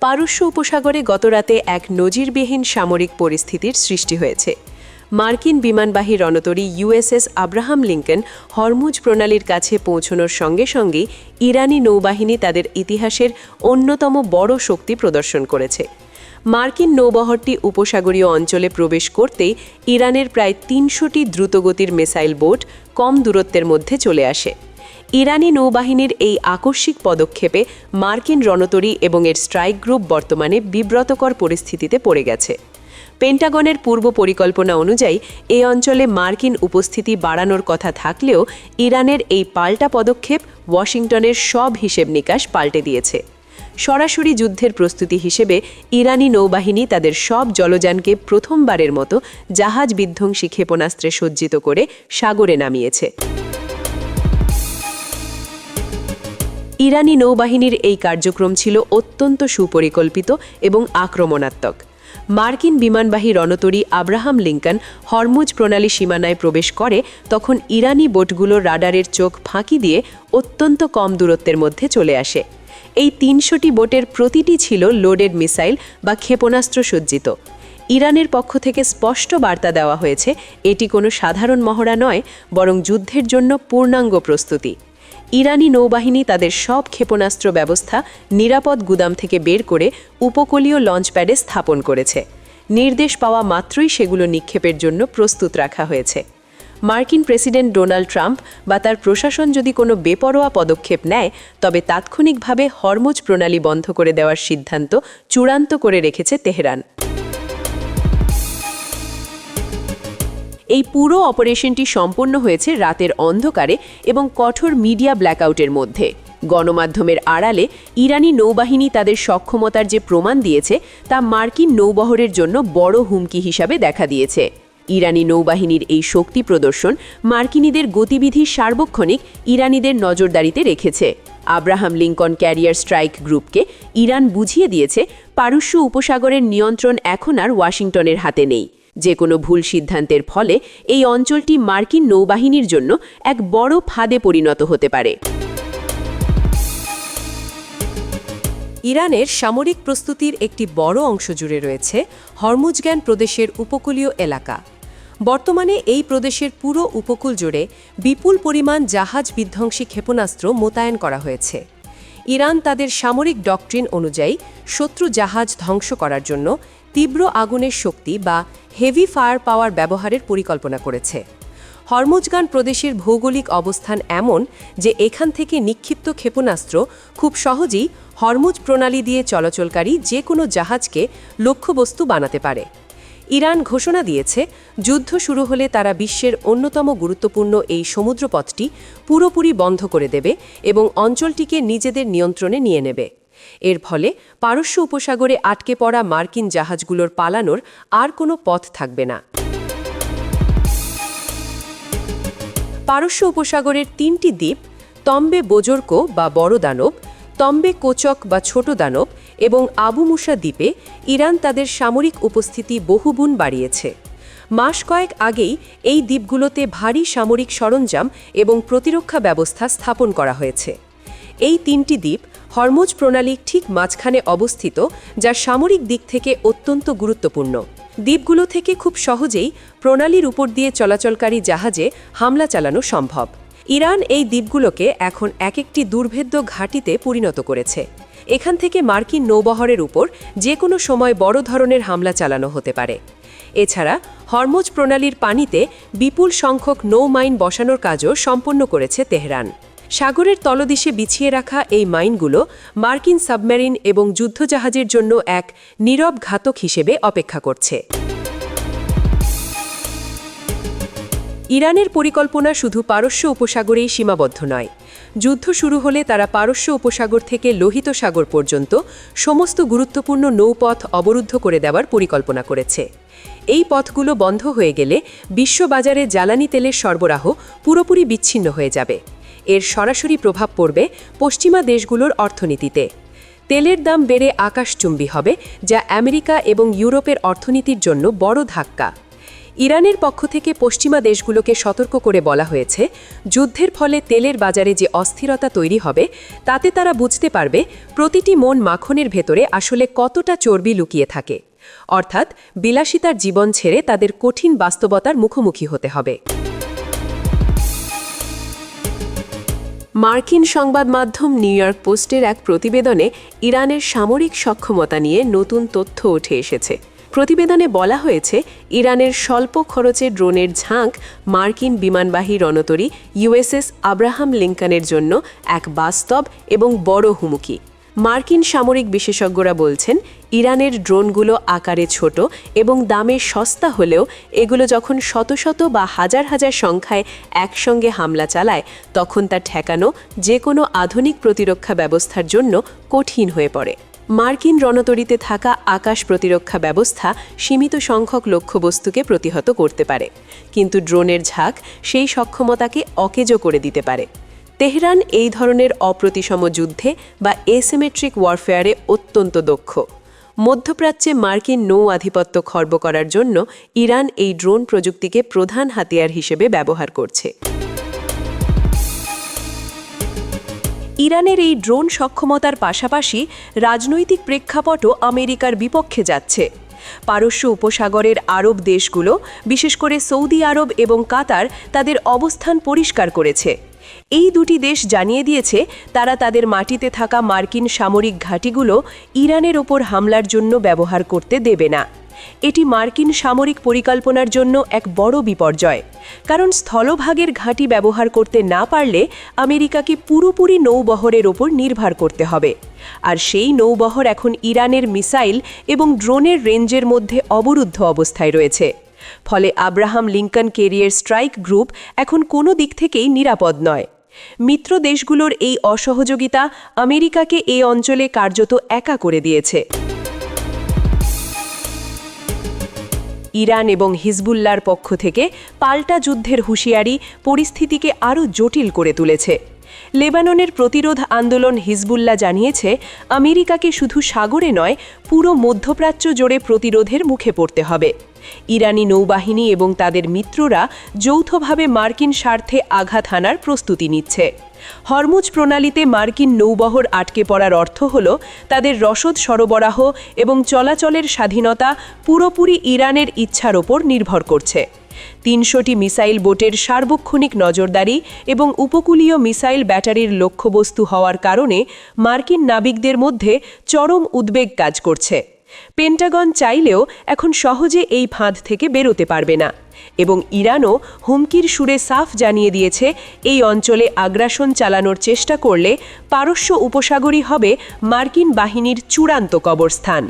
পারস্য উপসাগরে গতরাতে এক নজিরবিহীন সামরিক পরিস্থিতির সৃষ্টি হয়েছে। মার্কিন বিমানবাহী রণতরী ইউএসএস আব্রাহাম লিঙ্কন হরমুজ প্রণালীর কাছে পৌঁছানোর সঙ্গে সঙ্গেই ইরানি নৌবাহিনী তাদের ইতিহাসের অন্যতম বড় শক্তি প্রদর্শন করেছে। মার্কিন নৌবহরটি উপসাগরীয় অঞ্চলে প্রবেশ করতেই ইরানের প্রায় ৩০০টি দ্রুতগতির মিসাইল বোট কম দূরত্বের মধ্যে চলে আসে। ইরানি নৌবাহিনীর এই আকস্মিক পদক্ষেপে মার্কিন রণতরী এবং এর স্ট্রাইক গ্রুপ বর্তমানে বিব্রতকর পরিস্থিতিতে পড়ে গেছে। পেন্টাগনের পূর্ব পরিকল্পনা অনুযায়ী এই অঞ্চলে মার্কিন উপস্থিতি বাড়ানোর কথা থাকলেও ইরানের এই পাল্টা পদক্ষেপ ওয়াশিংটনের সব হিসেব নিকাশ পাল্টে দিয়েছে। সরাসরি যুদ্ধের প্রস্তুতি হিসেবে ইরানি নৌবাহিনী তাদের সব জলযানকে প্রথমবারের মতো জাহাজ বিধ্বংসী ক্ষেপণাস্ত্রে সজ্জিত করে সাগরে নামিয়েছে। ইরানি নৌবাহিনীর এই কার্যক্রম ছিল অত্যন্ত সুপরিকল্পিত এবং আক্রমণাত্মক। মার্কিন বিমানবাহী রণতরী আব্রাহাম লিঙ্কন হরমুজ প্রণালী সীমানায় প্রবেশ করে তখন ইরানি বোটগুলো রাডারের চোখ ফাঁকি দিয়ে অত্যন্ত কম দূরত্বের মধ্যে চলে আসে। এই ৩০০টি বোটের প্রতিটি ছিল লোডেড মিসাইল বা ক্ষেপণাস্ত্র সজ্জিত। ইরানের পক্ষ থেকে স্পষ্ট বার্তা দেওয়া হয়েছে এটি কোনো সাধারণ মহড়া নয়, বরং যুদ্ধের জন্য পূর্ণাঙ্গ প্রস্তুতি। ইরানি নৌবাহিনী তাদের সব ক্ষেপণাস্ত্র ব্যবস্থা নিরাপদ গুদাম থেকে বের করে উপকূলীয় লঞ্চপ্যাডে স্থাপন করেছে। নির্দেশ পাওয়া মাত্রই সেগুলো নিক্ষেপের জন্য প্রস্তুত রাখা হয়েছে। মার্কিন প্রেসিডেন্ট ডোনাল্ড ট্রাম্প বা তার প্রশাসন যদি কোনো বেপরোয়া পদক্ষেপ নেয়, তবে তাৎক্ষণিকভাবে হরমুজ প্রণালী বন্ধ করে দেওয়ার সিদ্ধান্ত চূড়ান্ত করে রেখেছে তেহরান। এই পুরো অপারেশনটি সম্পন্ন হয়েছে রাতের অন্ধকারে এবং কঠোর মিডিয়া ব্ল্যাকআউটের মধ্যে। গণমাধ্যমের আড়ালে ইরানি নৌবাহিনী তাদের সক্ষমতার যে প্রমাণ দিয়েছে তা মার্কিন নৌবহরের জন্য বড় হুমকি হিসাবে দেখা দিয়েছে। ইরানি নৌবাহিনীর এই শক্তি প্রদর্শন মার্কিনীদের গতিবিধি সার্বক্ষণিক ইরানিদের নজরদারিতে রেখেছে। আব্রাহাম লিঙ্কন ক্যারিয়ার স্ট্রাইক গ্রুপকে ইরান বুঝিয়ে দিয়েছে পারস্য উপসাগরের নিয়ন্ত্রণ এখন আর ওয়াশিংটনের হাতে নেই। যে কোনো ভুল সিদ্ধান্তের ফলে এই অঞ্চলটি মার্কিন নৌবাহিনীর জন্য এক বড় ফাঁদে পরিণত হতে পারে। ইরানের সামরিক প্রস্তুতির একটি বড় অংশ জুড়ে রয়েছে হরমুজগান প্রদেশের উপকূলীয় এলাকা। বর্তমানে এই প্রদেশের পুরো উপকূল জুড়ে বিপুল পরিমাণ জাহাজ বিধ্বংসী ক্ষেপণাস্ত্র মোতায়েন করা হয়েছে। ইরান তাদের সামরিক ডকট্রিন অনুযায়ী শত্রু জাহাজ ধ্বংস করার জন্য তীব্র আগুনের শক্তি বা হেভি ফায়ার পাওয়ার ব্যবহারের পরিকল্পনা করেছে। হরমুজগান প্রদেশের ভৌগোলিক অবস্থান এমন যে এখান থেকে নিক্ষিপ্ত ক্ষেপণাস্ত্র খুব সহজেই হরমুজ প্রণালী দিয়ে চলাচলকারী যে কোনো জাহাজকে লক্ষ্যবস্তু বানাতে পারে। ইরান ঘোষণা দিয়েছে যুদ্ধ শুরু হলে তারা বিশ্বের অন্যতম গুরুত্বপূর্ণ এই সমুদ্রপথটি পুরোপুরি বন্ধ করে দেবে এবং অঞ্চলটিকে নিজেদের নিয়ন্ত্রণে নিয়ে নেবে। এর ফলে পারস্য উপসাগরে আটকে পড়া মার্কিন জাহাজগুলোর পালানোর আর কোনো পথ থাকবে না। পারস্য উপসাগরের ৩টি দ্বীপ তম্বে বোজর্কো বা বড় দানব, তম্বে কোচক বা ছোট দানব এবং আবু মুসা দ্বীপে ইরান তাদের সামরিক উপস্থিতি বহুগুণ বাড়িয়েছে। মাস কয়েক আগেই এই দ্বীপগুলোতে ভারী সামরিক সরঞ্জাম এবং প্রতিরক্ষা ব্যবস্থা স্থাপন করা হয়েছে। এই 3টি দ্বীপ হরমুজ প্রণালীর ঠিক মাঝখানে অবস্থিত, যা সামরিক দিক থেকে অত্যন্ত গুরুত্বপূর্ণ। দ্বীপগুলো থেকে খুব সহজেই প্রণালীর উপর দিয়ে চলাচলকারী জাহাজে হামলা চালানো সম্ভব। ইরান এই দ্বীপগুলোকে এখন এক একটি দুর্ভেদ্য ঘাঁটিতে পরিণত করেছে। এখান থেকে মার্কিন নৌবহরের উপর যে কোনো সময় বড় ধরনের হামলা চালানো হতে পারে। এছাড়া হরমুজ প্রণালীর পানিতে বিপুল সংখ্যক নৌ মাইন বসানোর কাজও সম্পন্ন করেছে তেহরান। সাগরের তলদেশে বিছিয়ে রাখা এই মাইনগুলো মার্কিন সাবমেরিন এবং যুদ্ধজাহাজের জন্য এক নীরব ঘাতক হিসেবে অপেক্ষা করছে। ইরানের পরিকল্পনা শুধু পারস্য উপসাগরেই সীমাবদ্ধ নয়। যুদ্ধ শুরু হলে তারা পারস্য উপসাগর থেকে লোহিত সাগর পর্যন্ত সমস্ত গুরুত্বপূর্ণ নৌপথ অবরুদ্ধ করে দেওয়ার পরিকল্পনা করেছে। এই পথগুলো বন্ধ হয়ে গেলে বিশ্ববাজারে জ্বালানি তেলের সরবরাহ পুরোপুরি বিচ্ছিন্ন হয়ে যাবে। এর সরাসরি প্রভাব পড়বে পশ্চিমা দেশগুলোর অর্থনীতিতে। তেলের দাম বেড়ে আকাশচুম্বী হবে, যা আমেরিকা এবং ইউরোপের অর্থনীতির জন্য বড় ধাক্কা। ইরানের পক্ষ থেকে পশ্চিমা দেশগুলোকে সতর্ক করে বলা হয়েছে, যুদ্ধের ফলে তেলের বাজারে যে অস্থিরতা তৈরি হবে তাতে তারা বুঝতে পারবে প্রতিটি মন মাখনের ভেতরে আসলে কতটা চর্বি লুকিয়ে থাকে। অর্থাৎ বিলাসিতার জীবন ছেড়ে তাদের কঠিন বাস্তবতার মুখোমুখি হতে হবে। মার্কিন সংবাদ মাধ্যম নিউ ইয়র্ক পোস্টের এক প্রতিবেদনে ইরানের সামরিক সক্ষমতা নিয়ে নতুন তথ্য উঠে এসেছে। প্রতিবেদনে বলা হয়েছে, ইরানের স্বল্প খরচে ড্রোনের ঝাঁক মার্কিন বিমানবাহী রণতরী ইউএসএস আব্রাহাম লিঙ্কনের জন্য এক বাস্তব এবং বড় হুমকি। মার্কিন সামরিক বিশেষজ্ঞরা বলছেন, ইরানের ড্রোনগুলো আকারে ছোট এবং দামে সস্তা হলেও এগুলো যখন শত শত বা হাজার হাজার সংখ্যায় একসঙ্গে হামলা চালায় তখন তা ঠেকানো যে কোনো আধুনিক প্রতিরক্ষা ব্যবস্থার জন্য কঠিন হয়ে পড়ে। মার্কিন রণতরীতে থাকা আকাশ প্রতিরক্ষা ব্যবস্থা সীমিত সংখ্যক লক্ষ্যবস্তুকে প্রতিহত করতে পারে, কিন্তু ড্রোনের ঝাঁক সেই সক্ষমতাকে অকেজো করে দিতে পারে। তেহরান এই ধরনের অপ্রতিসম যুদ্ধে বা এসিমেট্রিক ওয়ারফেয়ারে অত্যন্ত দক্ষ। মধ্যপ্রাচ্যে মার্কিন নৌ আধিপত্য খর্ব করার জন্য ইরান এই ড্রোন প্রযুক্তিকে প্রধান হাতিয়ার হিসেবে ব্যবহার করছে। ইরানের এই ড্রোন সক্ষমতার পাশাপাশি রাজনৈতিক প্রেক্ষাপটও আমেরিকার বিপক্ষে যাচ্ছে। পারস্য উপসাগরের আরব দেশগুলো, বিশেষ করে সৌদি আরব এবং কাতার, তাদের অবস্থান পরিষ্কার করেছে। এই দুটি দেশ জানিয়ে দিয়েছে তারা তাদের মাটিতে থাকা মার্কিন সামরিক ঘাঁটিগুলো ইরানের ওপর হামলার জন্য ব্যবহার করতে দেবে না। এটি মার্কিন সামরিক পরিকল্পনার জন্য এক বড় বিপর্যয়, কারণ স্থলভাগের ঘাঁটি ব্যবহার করতে না পারলে আমেরিকাকে পুরোপুরি নৌবহরের ওপর নির্ভর করতে হবে, আর সেই নৌবহর এখন ইরানের মিসাইল এবং ড্রোনের রেঞ্জের মধ্যে অবরুদ্ধ অবস্থায় রয়েছে। ফলে Abraham Lincoln career strike group এখন কোনো দিক থেকেই নিরাপদ নয়। মিত্র দেশগুলোর এই অসহযোগিতা আমেরিকাকে এই অঞ্চলে কার্যত একা করে দিয়েছে। ইরান এবং হিজবুল্লাহর পক্ষ থেকে পাল্টা যুদ্ধের হুঁশিয়ারি পরিস্থিতিকে আরও জটিল করে তুলেছে। লেবাননের প্রতিরোধ আন্দোলন হিজবুল্লাহ জানিয়েছে, আমেরিকাকে শুধু সাগরে নয়, পুরো মধ্যপ্রাচ্য জুড়ে প্রতিরোধের মুখে পড়তে হবে। ইরানি নৌবাহিনী এবং তাদের মিত্ররা যৌথভাবে মার্কিন স্বার্থে আঘাত হানার প্রস্তুতি নিচ্ছে। হরমুজ প্রণালীতে মার্কিন নৌবহর আটকে পড়ার অর্থ হল তাদের রসদ সরবরাহ এবং চলাচলের স্বাধীনতা পুরোপুরি ইরানের ইচ্ছার ওপর নির্ভর করছে। ৩০০টি মিসাইল বোটের সার্বক্ষণিক নজরদারি এবং উপকূলীয় মিসাইল ব্যাটারির লক্ষ্যবস্তু হওয়ার কারণে মার্কিন নাবিকদের মধ্যে চরম উদ্বেগ কাজ করছে। পেন্টাগন চাইলেও এখন সহজে এই ফাঁদ থেকে বেরোতে পারবে না, এবং ইরানও হুমকির সুরে সাফ জানিয়ে দিয়েছে, এই অঞ্চলে আগ্রাসন চালানোর চেষ্টা করলে পারস্য উপসাগরই হবে মার্কিন বাহিনীর চূড়ান্ত কবরস্থান।